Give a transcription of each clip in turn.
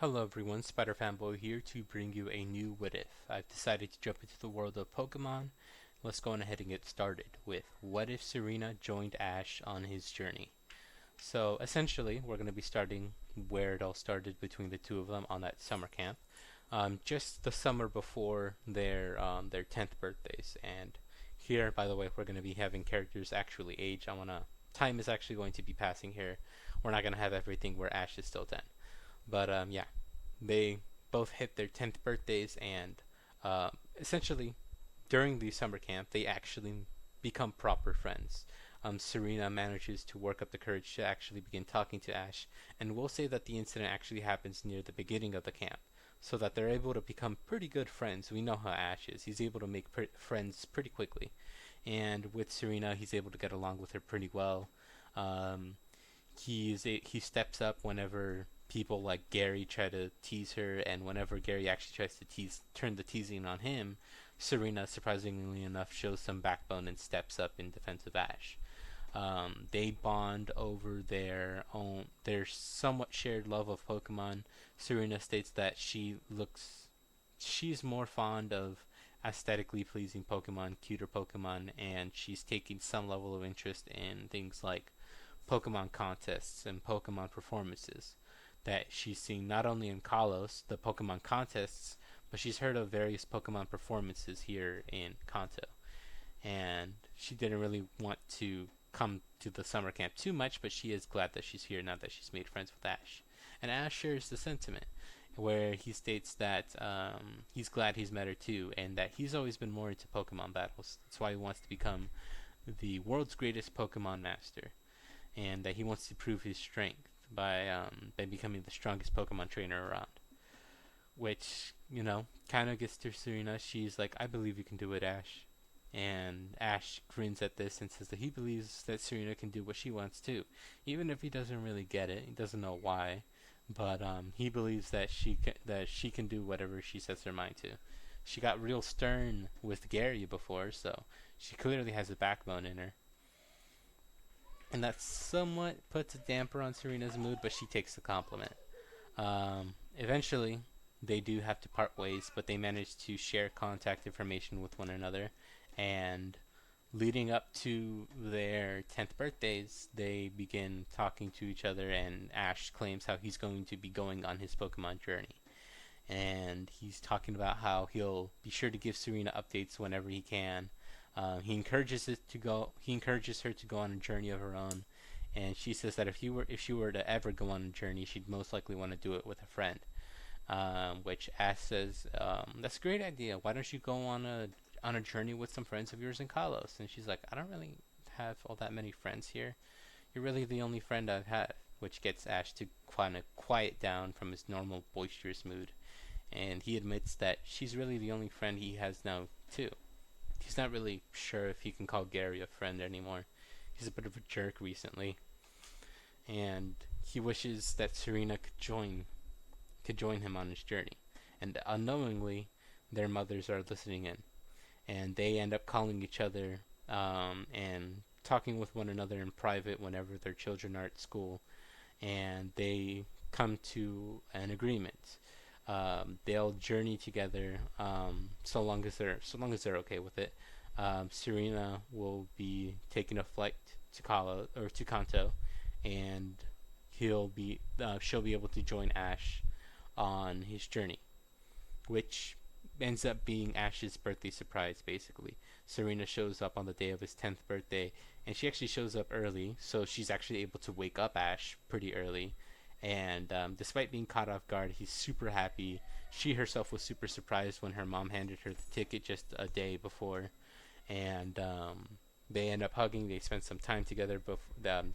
Hello everyone, Spider Fanboy here to bring you a new What If. I've decided to jump into the world of Pokemon. Let's go on ahead and get started with what if Serena joined Ash on his journey. So essentially, we're going to be starting where it all started between the two of them on that summer camp. Just the summer before their 10th birthdays. And here, by the way, we're going to be having characters actually age. Time is actually going to be passing here. We're not going to have everything where Ash is still 10. But yeah, they both hit their 10th birthdays, and essentially, during the summer camp, they actually become proper friends. Serena manages to work up the courage to actually begin talking to Ash, and we'll say that the incident actually happens near the beginning of the camp, so that they're able to become pretty good friends. We know how Ash is. He's able to make friends pretty quickly, and with Serena, he's able to get along with her pretty well. Um, he steps up whenever people like Gary try to tease her, and whenever Gary actually tries to turn the teasing on him, Serena, surprisingly enough, shows some backbone and steps up in defense of Ash. They bond over their somewhat shared love of Pokemon. Serena states that she's more fond of aesthetically pleasing Pokemon, cuter Pokemon, and she's taking some level of interest in things like Pokemon contests and Pokemon performances that she's seen not only in Kalos, the Pokemon contests, but she's heard of various Pokemon performances here in Kanto. And she didn't really want to come to the summer camp too much, but she is glad that she's here now that she's made friends with Ash. And Ash shares the sentiment, where he states that he's glad he's met her too, and that he's always been more into Pokemon battles. That's why he wants to become the world's greatest Pokemon master, and that he wants to prove his strength by becoming the strongest Pokemon trainer around. Which, kind of gets to Serena. She's like, I believe you can do it, Ash. And Ash grins at this and says that he believes that Serena can do what she wants too. Even if he doesn't really get it, he doesn't know why. But he believes that she can do whatever she sets her mind to. She got real stern with Gary before, so she clearly has a backbone in her. And that somewhat puts a damper on Serena's mood, but she takes the compliment. Eventually, they do have to part ways, but they manage to share contact information with one another. And leading up to their 10th birthdays, they begin talking to each other, and Ash claims how he's going to be going on his Pokemon journey. And he's talking about how he'll be sure to give Serena updates whenever he can. He encourages her to go on a journey of her own, and she says that if she were to ever go on a journey, she'd most likely want to do it with a friend. Which Ash says, that's a great idea. Why don't you go on a journey with some friends of yours in Kalos? And she's like, I don't really have all that many friends here. You're really the only friend I've had. Which gets Ash to kind of quiet down from his normal boisterous mood, and he admits that she's really the only friend he has now too. He's not really sure if he can call Gary a friend anymore. He's a bit of a jerk recently, and he wishes that Serena could join him on his journey. And unknowingly, their mothers are listening in, and they end up calling each other and talking with one another in private whenever their children are at school, and they come to an agreement. They'll journey together so long as they're okay with it. Serena will be taking a flight to Kanto, and she'll be able to join Ash on his journey, which ends up being Ash's birthday surprise. Basically, Serena shows up on the day of his 10th birthday, and she actually shows up early, so she's actually able to wake up Ash pretty early. And despite being caught off guard, he's super happy. She herself was super surprised when her mom handed her the ticket just a day before. And they end up hugging. They spend some time together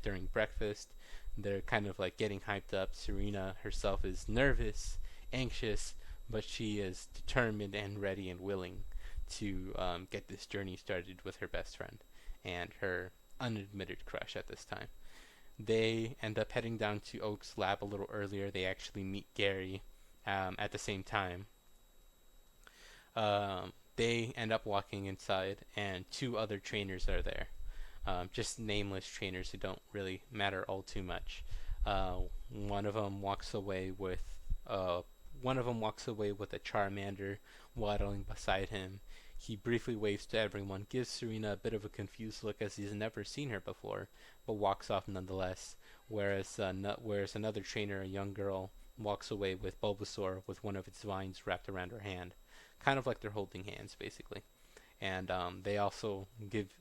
during breakfast. They're kind of like getting hyped up. Serena herself is nervous, anxious, but she is determined and ready and willing to get this journey started with her best friend and her unadmitted crush at this time. They end up heading down to Oak's lab a little earlier. They actually meet Gary at the same time. They end up walking inside, and two other trainers are there. Just nameless trainers who don't really matter all too much. One of them walks away with Uh, one of them walks away with a Charmander waddling beside him. He briefly waves to everyone, gives Serena a bit of a confused look as he's never seen her before, but walks off nonetheless. Whereas another trainer, a young girl, walks away with Bulbasaur with one of its vines wrapped around her hand, kind of like they're holding hands, basically. And they also give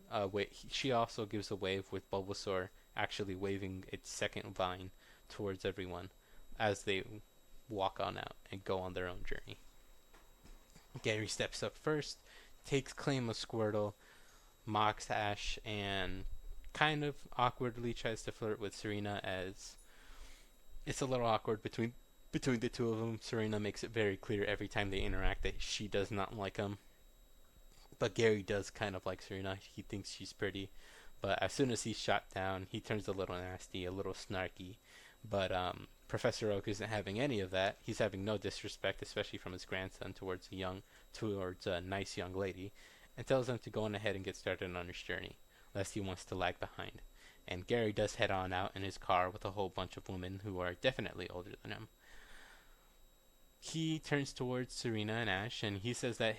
she also gives a wave with Bulbasaur actually waving its second vine towards everyone as they walk on out and go on their own journey. Gary steps up first, takes claim of Squirtle, mocks Ash, and kind of awkwardly tries to flirt with Serena, as it's a little awkward between the two of them. Serena makes it very clear every time they interact that she does not like him. But Gary does kind of like Serena. He thinks she's pretty. But as soon as he's shot down, he turns a little nasty, a little snarky. But Professor Oak isn't having any of that. He's having no disrespect, especially from his grandson, towards a nice young lady, and tells him to go on ahead and get started on his journey, lest he wants to lag behind. And Gary does head on out in his car with a whole bunch of women who are definitely older than him. He turns towards Serena and Ash, and he says that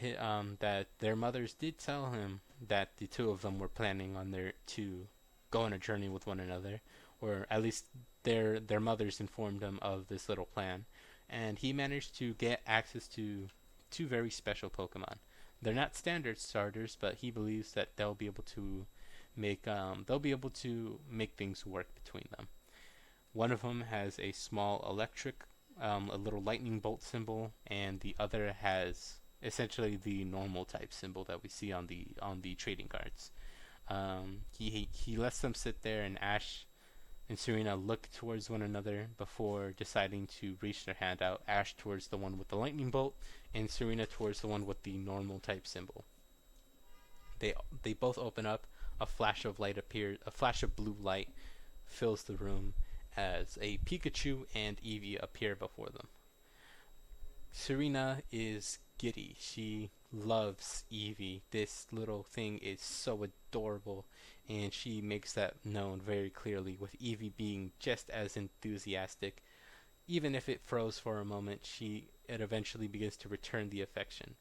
their mothers did tell him that the two of them were planning on to go on a journey with one another, or at least their mothers informed him of this little plan, and he managed to get access to two very special Pokemon. They're not standard starters, but he believes that they'll be able to make things work between them. One of them has a small electric, a little lightning bolt symbol, and the other has essentially the normal type symbol that we see on the trading cards. He lets them sit there, and Ash and Serena look towards one another before deciding to reach their hand out. Ash towards the one with the lightning bolt, and Serena towards the one with the normal type symbol. They both open up. A flash of light appears. A flash of blue light fills the room as a Pikachu and Eevee appear before them. Serena is giddy. She loves Eevee. This little thing is so adorable, and she makes that known very clearly, with Eevee being just as enthusiastic. Even if it froze for a moment, it eventually begins to return the affection.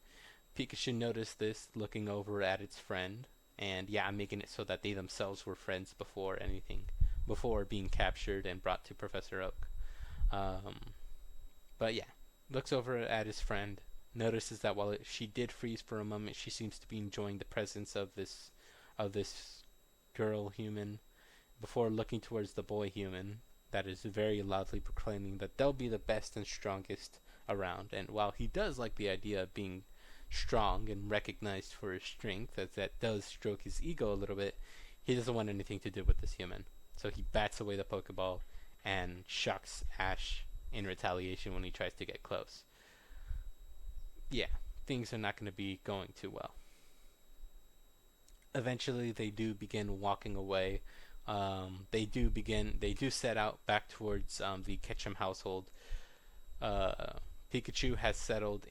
Pikachu noticed this, looking over at its friend, and yeah, I'm making it so that they themselves were friends before being captured and brought to Professor Oak. But yeah, looks over at his friend, notices that while she did freeze for a moment, she seems to be enjoying the presence of this girl human, before looking towards the boy human that is very loudly proclaiming that they'll be the best and strongest around. And while he does like the idea of being strong and recognized for his strength, as that does stroke his ego a little bit, he doesn't want anything to do with this human. So he bats away the Pokeball and shocks Ash in retaliation when he tries to get close. Yeah, things are not going to be going too well. Eventually, they do begin walking away. They do set out back towards the Ketchum household. Pikachu has settled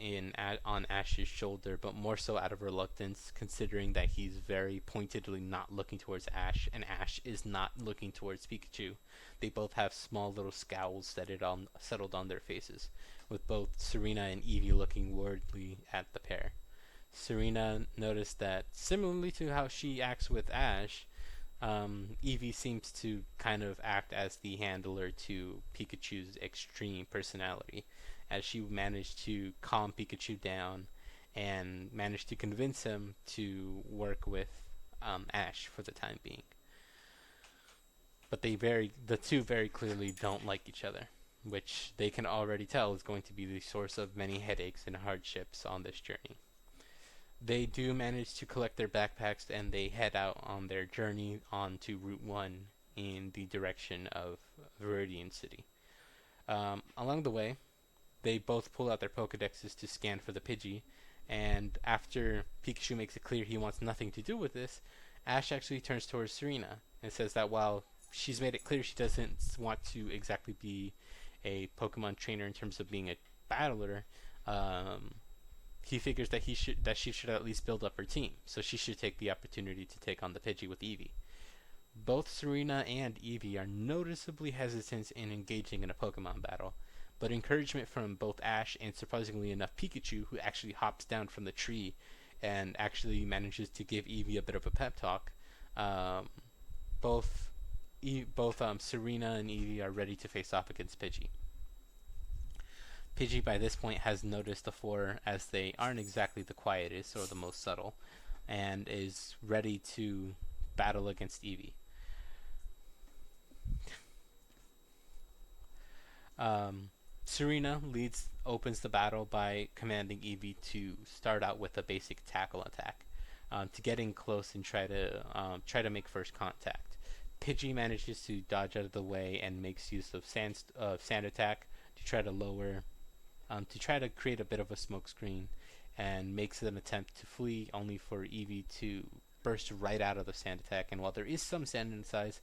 on Ash's shoulder, but more so out of reluctance, considering that he's very pointedly not looking towards Ash, and Ash is not looking towards Pikachu. They both have small little scowls settled on their faces, with both Serena and Eevee looking worriedly at the pair. Serena noticed that, similarly to how she acts with Ash, Eevee seems to kind of act as the handler to Pikachu's extreme personality, as she managed to calm Pikachu down and managed to convince him to work with Ash for the time being. But the two very clearly don't like each other, which they can already tell is going to be the source of many headaches and hardships on this journey. They do manage to collect their backpacks, and they head out on their journey onto Route 1 in the direction of Viridian City. Along the way, they both pull out their Pokedexes to scan for the Pidgey, and after Pikachu makes it clear he wants nothing to do with this, Ash actually turns towards Serena and says that while she's made it clear she doesn't want to exactly be a Pokemon trainer in terms of being a battler, he figures that she should at least build up her team, so she should take the opportunity to take on the Pidgey with Eevee. Both Serena and Eevee are noticeably hesitant in engaging in a Pokemon battle, but encouragement from both Ash and, surprisingly enough, Pikachu, who actually hops down from the tree and actually manages to give Eevee a bit of a pep talk. Um, both Serena and Eevee are ready to face off against Pidgey. Pidgey by this point has noticed the four, as they aren't exactly the quietest or the most subtle, and is ready to battle against Eevee. Serena opens the battle by commanding Eevee to start out with a basic tackle attack, to get in close and try to make first contact. Pidgey manages to dodge out of the way and makes use of sand attack to try to create a bit of a smoke screen, and makes an attempt to flee, only for Eevee to burst right out of the sand attack. And while there is some sand in its eyes,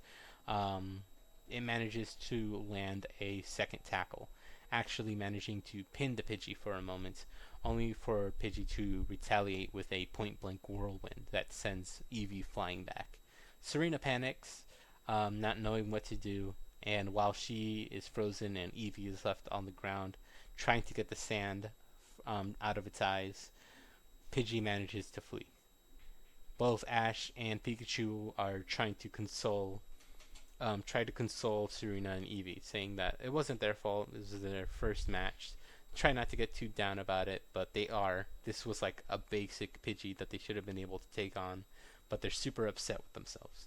it manages to land a second tackle, actually managing to pin the Pidgey for a moment, only for Pidgey to retaliate with a point-blank whirlwind that sends Eevee flying back. Serena panics, not knowing what to do, and while she is frozen and Eevee is left on the ground trying to get the sand out of its eyes, Pidgey manages to flee. Both Ash and Pikachu are trying to console Serena and Eevee, saying that it wasn't their fault. This was their first match. Try not to get too down about it, but they are. This was like a basic Pidgey that they should have been able to take on, but they're super upset with themselves.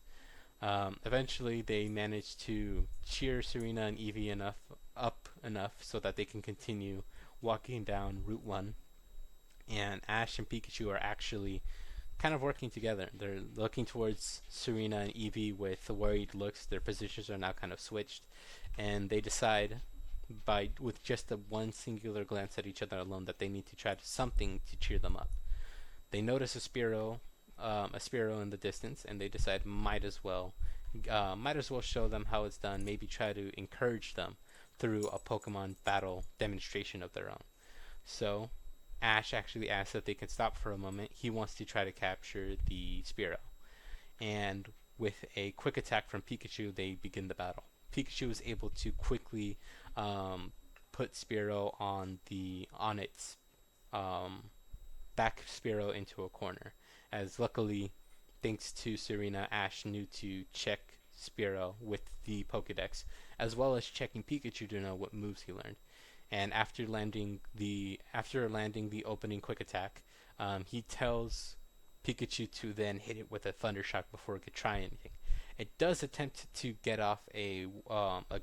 Eventually, they manage to cheer Serena and Eevee up enough so that they can continue walking down Route 1. And Ash and Pikachu are actually kind of working together. They're looking towards Serena and Eevee with worried looks. Their positions are now kind of switched, and they decide with just one singular glance at each other alone that they need to try something to cheer them up. They notice a Spearow in the distance, and they decide might as well show them how it's done. Maybe try to encourage them through a Pokemon battle demonstration of their own. So Ash actually asks that they can stop for a moment. He wants to try to capture the Spearow, and with a quick attack from Pikachu, they begin the battle. Pikachu is able to quickly put Spearow on its back Spearow into a corner, as luckily, thanks to Serena, Ash knew to check Spearow with the Pokedex, as well as checking Pikachu to know what moves he learned. And after landing the opening quick attack, he tells Pikachu to then hit it with a Thunder Shock before it could try anything. It does attempt to get off a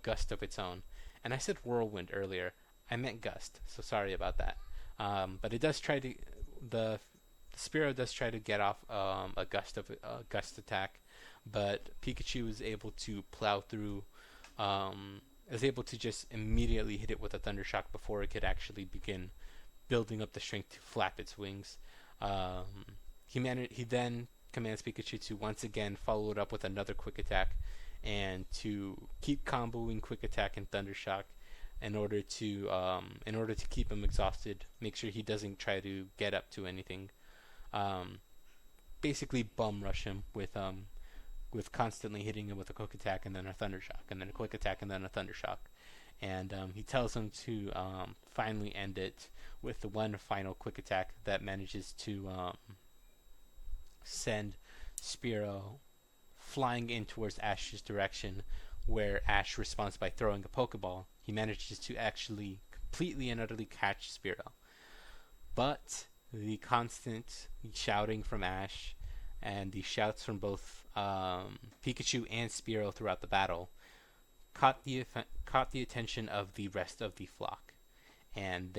gust of its own, and I said whirlwind earlier. I meant gust, so sorry about that. But it does try to the Spearow does try to get off a gust attack, but Pikachu is able to plow through. Is able to just immediately hit it with a Thunder Shock before it could actually begin building up the strength to flap its wings. He then commands Pikachu to once again follow it up with another quick attack, and to keep comboing quick attack and Thunder Shock in order to keep him exhausted, make sure he doesn't try to get up to anything. Basically bum rush him with constantly hitting him with a quick attack and then a Thunder Shock, and then a quick attack and then a Thunder Shock. And he tells him to finally end it with the one final quick attack that manages to send Spearow flying in towards Ash's direction, where Ash responds by throwing a Pokeball. He manages to actually completely and utterly catch Spearow. But the constant shouting from Ash and the shouts from both Pikachu and Spearow throughout the battle caught the attention of the rest of the flock. And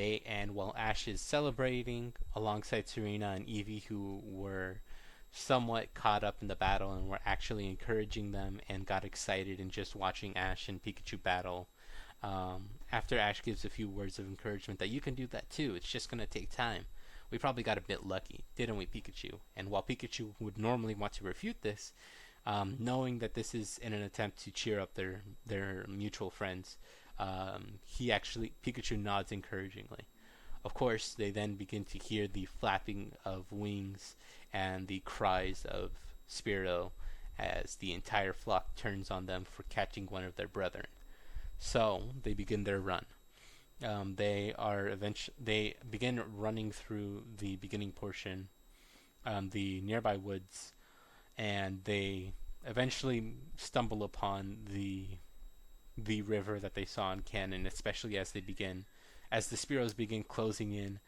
while Ash is celebrating alongside Serena and Eevee, who were somewhat caught up in the battle and were actually encouraging them and got excited in just watching Ash and Pikachu battle, after Ash gives a few words of encouragement that you can do that too, it's just going to take time. We probably got a bit lucky, didn't we, Pikachu? And while Pikachu would normally want to refute this, knowing that this is in an attempt to cheer up their mutual friends, Pikachu nods encouragingly. Of course, they then begin to hear the flapping of wings and the cries of Spearow as the entire flock turns on them for catching one of their brethren. So, they begin their run. They begin running through the beginning portion, the nearby woods, and they eventually stumble upon the river that they saw in canon, especially as the Spearows begin closing in,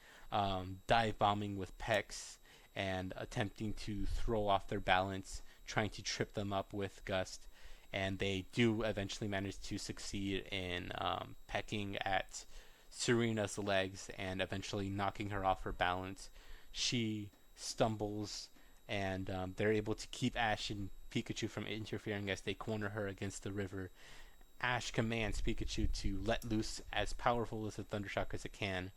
dive bombing with pecks and attempting to throw off their balance, trying to trip them up with gust. And they do eventually manage to succeed in pecking at Serena's legs and eventually knocking her off her balance. She stumbles, and they're able to keep Ash and Pikachu from interfering as they corner her against the river. Ash commands Pikachu to let loose as powerful as a Thundershock as it can,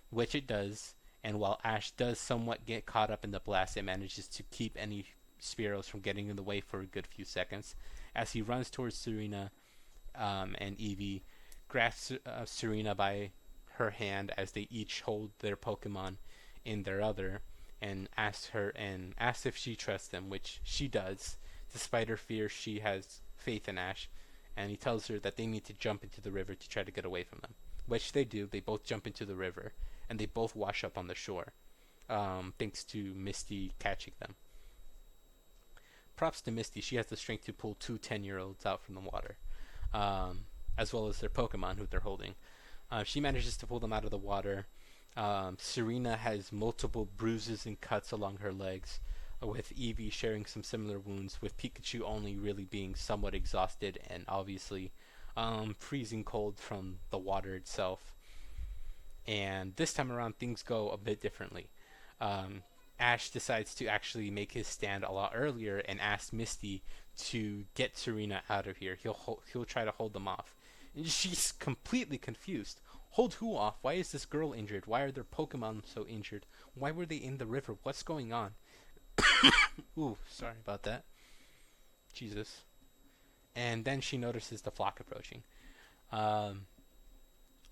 which it does. And while Ash does somewhat get caught up in the blast, it manages to keep any Spearows from getting in the way for a good few seconds. As he runs towards Serena and Eevee, grasps Serena by her hand as they each hold their Pokemon in their other, and asks if she trusts them, which she does. Despite her fear, she has faith in Ash, and he tells her that they need to jump into the river to try to get away from them, which they do. They both jump into the river, and they both wash up on the shore, thanks to Misty catching them. Props to Misty. She has the strength to pull two 10-year-olds out from the water, as well as their Pokemon who they're holding. She manages to pull them out of the water. Serena has multiple bruises and cuts along her legs, with Eevee sharing some similar wounds, with Pikachu only really being somewhat exhausted and obviously freezing cold from the water itself. And this time around, things go a bit differently. Ash decides to actually make his stand a lot earlier and asks Misty to get Serena out of here. He'll try to hold them off. And she's completely confused. Hold who off? Why is this girl injured? Why are their Pokemon so injured? Why were they in the river? What's going on? Ooh, sorry about that. Jesus. And then she notices the flock approaching.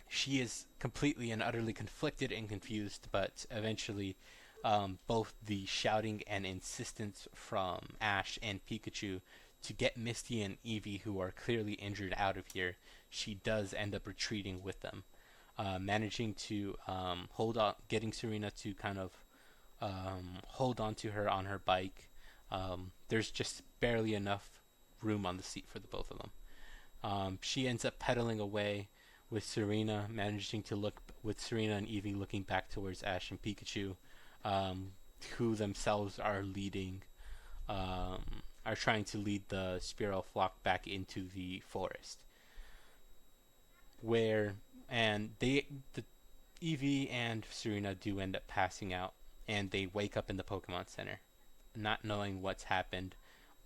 She is completely and utterly conflicted and confused, but eventually both the shouting and insistence from Ash and Pikachu to get Misty and Eevee, who are clearly injured, out of here, she does end up retreating with them, managing to hold on, getting Serena to kind of hold on to her on her bike. There's just barely enough room on the seat for the both of them. She ends up pedaling away with Serena, managing to look with Serena and Eevee looking back towards Ash and Pikachu, who themselves are trying to lead the Spearow flock back into the forest. The Eevee and Serena do end up passing out, and they wake up in the Pokemon Center, not knowing what's happened,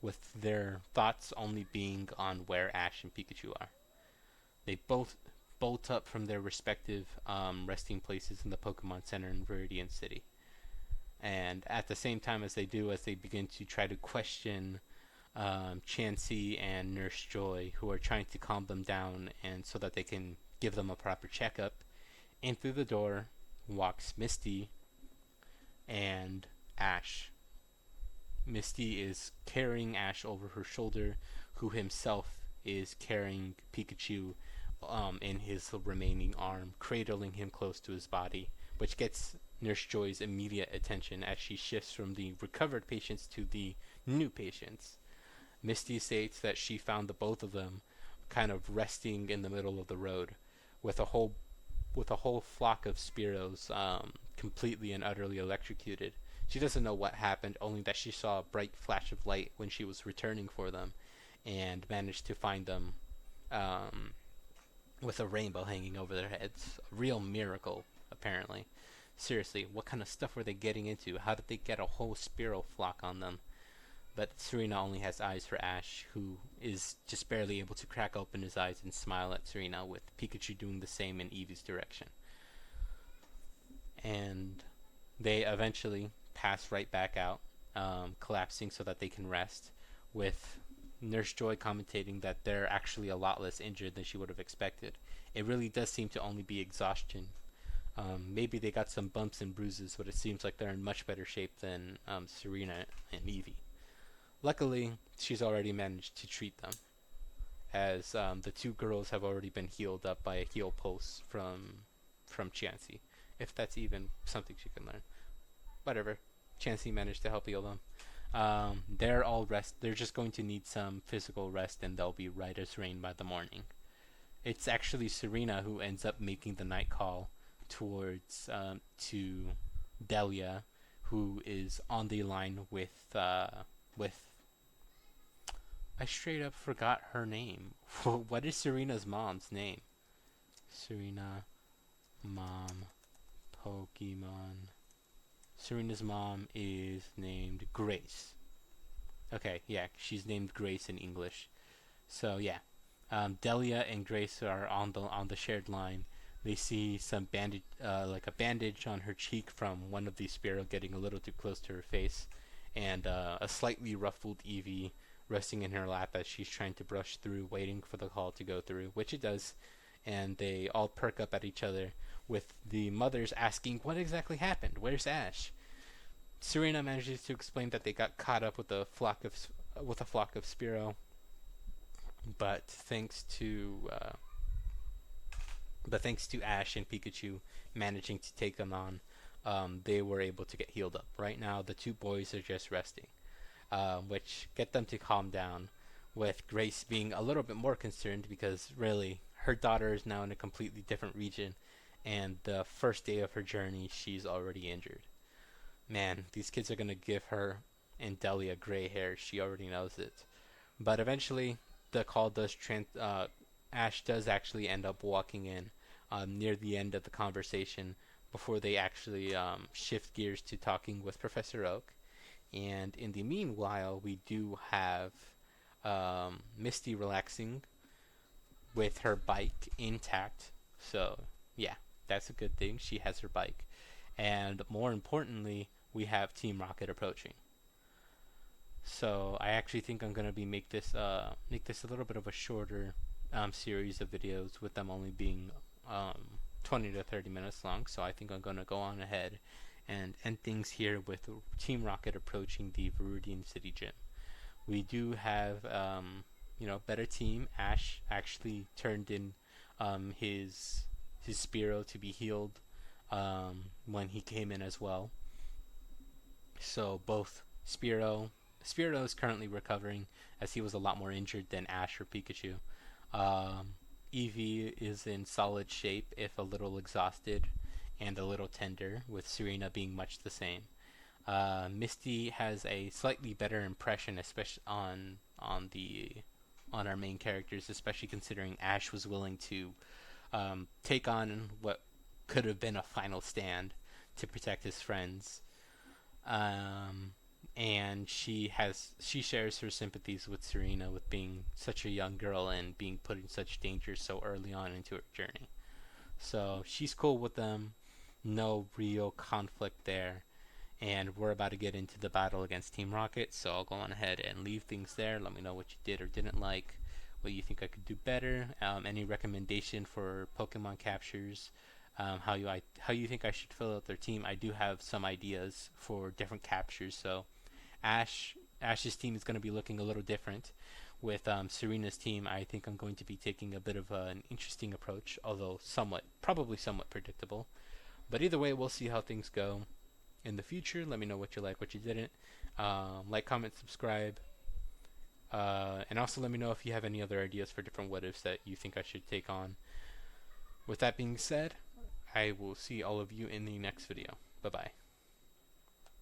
with their thoughts only being on where Ash and Pikachu are. They both bolt up from their respective resting places in the Pokemon Center in Viridian City. And at the same time as they begin to try to question Chansey and Nurse Joy, who are trying to calm them down and so that they can give them a proper checkup, in through the door walks Misty and Ash. Misty is carrying Ash over her shoulder, who himself is carrying Pikachu in his remaining arm, cradling him close to his body, which gets Nurse Joy's immediate attention as she shifts from the recovered patients to the new patients. Misty states that she found the both of them kind of resting in the middle of the road, with a whole flock of Spearows completely and utterly electrocuted. She doesn't know what happened, only that she saw a bright flash of light when she was returning for them, and managed to find them with a rainbow hanging over their heads. A real miracle, apparently. Seriously, what kind of stuff were they getting into? How did they get a whole Spearow flock on them? But Serena only has eyes for Ash, who is just barely able to crack open his eyes and smile at Serena, with Pikachu doing the same in Eevee's direction. And they eventually pass right back out, collapsing so that they can rest, with Nurse Joy commentating that they're actually a lot less injured than she would have expected. It really does seem to only be exhaustion. Maybe they got some bumps and bruises, but it seems like they're in much better shape than Serena and Eevee. Luckily, she's already managed to treat them, as the two girls have already been healed up by a heal pulse from from Chansey, if that's even something she can learn. Whatever. Chansey managed to help heal them. They're all rest. They're just going to need some physical rest, and they'll be right as rain by the morning. It's actually Serena who ends up making the night call towards to Delia, who is on the line with. I straight up forgot her name. What is Serena's mom's name? Serena, mom, Pokemon. Serena's mom is named Grace. Okay, yeah, she's named Grace in English. So yeah, Delia and Grace are on the shared line. They see some bandage, like a bandage on her cheek from one of the Spearow getting a little too close to her face, and a slightly ruffled Eevee resting in her lap as she's trying to brush through, waiting for the call to go through, which it does. And they all perk up at each other, with the mothers asking, "What exactly happened? Where's Ash?" Serena manages to explain that they got caught up with a flock of Spearow, but thanks to Ash and Pikachu managing to take them on, they were able to get healed up. Right now, the two boys are just resting, which get them to calm down. With Grace being a little bit more concerned because really her daughter is now in a completely different region, and the first day of her journey, she's already injured. Man, these kids are gonna give her and Delia gray hair. She already knows it. But eventually, the call does Ash does actually end up walking in near the end of the conversation before they actually shift gears to talking with Professor Oak. And in the meanwhile, we do have Misty relaxing with her bike intact. So, yeah, that's a good thing. She has her bike. And more importantly, we have Team Rocket approaching. So I actually think I'm gonna make this a little bit of a shorter series of videos, with them only being 20 to 30 minutes long. So I think I'm gonna go on ahead and end things here with Team Rocket approaching the Viridian City Gym. We do have better team. Ash actually turned in his Spearow to be healed when he came in as well. So both Spearow is currently recovering, as he was a lot more injured than Ash or Pikachu. Eevee is in solid shape, if a little exhausted and a little tender, with Serena being much the same. Misty has a slightly better impression, especially on our main characters, especially considering Ash was willing to take on what could have been a final stand to protect his friends. And she shares her sympathies with Serena, with being such a young girl and being put in such danger so early on into her journey. So she's cool with them. No real conflict there. And we're about to get into the battle against Team Rocket, so I'll go on ahead and leave things there. Let me know what you did or didn't like, what you think I could do better, any recommendation for Pokemon captures, how you think I should fill out their team. I do have some ideas for different captures. So Ash's team is going to be looking a little different. With Serena's team, I think I'm going to be taking a bit of an interesting approach, although probably somewhat predictable. But either way, we'll see how things go in the future. Let me know what you like, what you didn't. Like, comment, subscribe. And also let me know if you have any other ideas for different what ifs that you think I should take on. With that being said, I will see all of you in the next video. Bye bye.